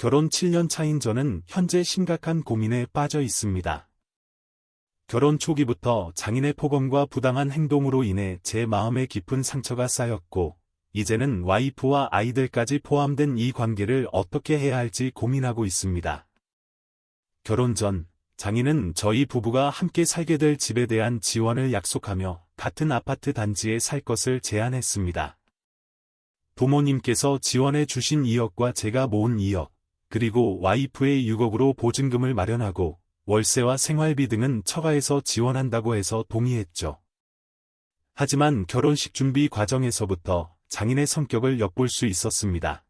결혼 7년 차인 저는 현재 심각한 고민에 빠져 있습니다. 결혼 초기부터 장인의 폭언과 부당한 행동으로 인해 제 마음에 깊은 상처가 쌓였고, 이제는 와이프와 아이들까지 포함된 이 관계를 어떻게 해야 할지 고민하고 있습니다. 결혼 전, 장인은 저희 부부가 함께 살게 될 집에 대한 지원을 약속하며 같은 아파트 단지에 살 것을 제안했습니다. 부모님께서 지원해 주신 2억과 제가 모은 2억, 그리고 와이프의 6억으로 보증금을 마련하고 월세와 생활비 등은 처가에서 지원한다고 해서 동의했죠. 하지만 결혼식 준비 과정에서부터 장인의 성격을 엿볼 수 있었습니다.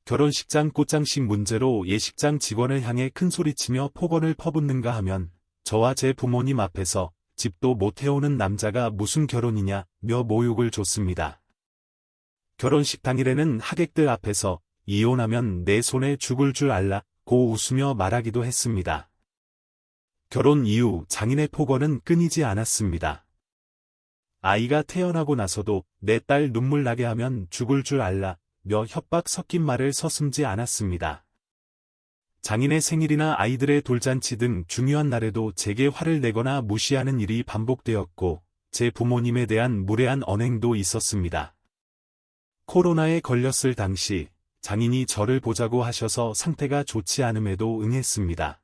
결혼식장 꽃장식 문제로 예식장 직원을 향해 큰소리치며 폭언을 퍼붓는가 하면 저와 제 부모님 앞에서 집도 못 해오는 남자가 무슨 결혼이냐며 모욕을 줬습니다. 결혼식 당일에는 하객들 앞에서 이혼하면 내 손에 죽을 줄 알라고 웃으며 말하기도 했습니다. 결혼 이후 장인의 폭언은 끊이지 않았습니다. 아이가 태어나고 나서도 내 딸 눈물 나게 하면 죽을 줄 알라며 협박 섞인 말을 서슴지 않았습니다. 장인의 생일이나 아이들의 돌잔치 등 중요한 날에도 제게 화를 내거나 무시하는 일이 반복되었고, 제 부모님에 대한 무례한 언행도 있었습니다. 코로나에 걸렸을 당시 장인이 저를 보자고 하셔서 상태가 좋지 않음에도 응했습니다.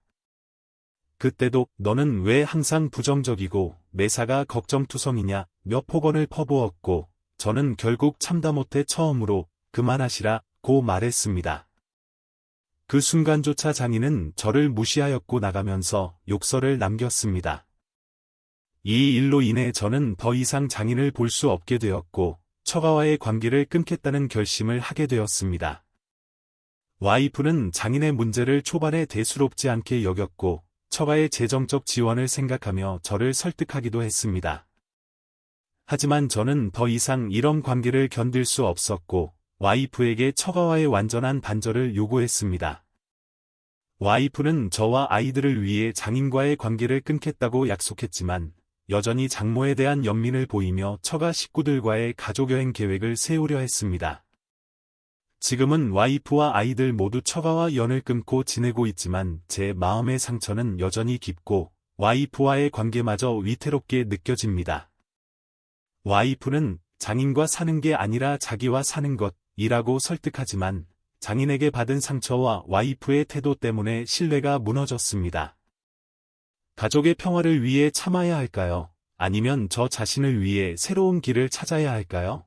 그때도 너는 왜 항상 부정적이고 매사가 걱정투성이냐며 폭언을 퍼부었고, 저는 결국 참다 못해 처음으로 그만하시라고 말했습니다. 그 순간조차 장인은 저를 무시하였고 나가면서 욕설을 남겼습니다. 이 일로 인해 저는 더 이상 장인을 볼 수 없게 되었고, 처가와의 관계를 끊겠다는 결심을 하게 되었습니다. 와이프는 장인의 문제를 초반에 대수롭지 않게 여겼고, 처가의 재정적 지원을 생각하며 저를 설득하기도 했습니다. 하지만 저는 더 이상 이런 관계를 견딜 수 없었고, 와이프에게 처가와의 완전한 단절을 요구했습니다. 와이프는 저와 아이들을 위해 장인과의 관계를 끊겠다고 약속했지만, 여전히 장모에 대한 연민을 보이며 처가 식구들과의 가족여행 계획을 세우려 했습니다. 지금은 와이프와 아이들 모두 처가와 연을 끊고 지내고 있지만 제 마음의 상처는 여전히 깊고 와이프와의 관계마저 위태롭게 느껴집니다. 와이프는 장인과 사는 게 아니라 자기와 사는 것이라고 설득하지만 장인에게 받은 상처와 와이프의 태도 때문에 신뢰가 무너졌습니다. 가족의 평화를 위해 참아야 할까요? 아니면 저 자신을 위해 새로운 길을 찾아야 할까요?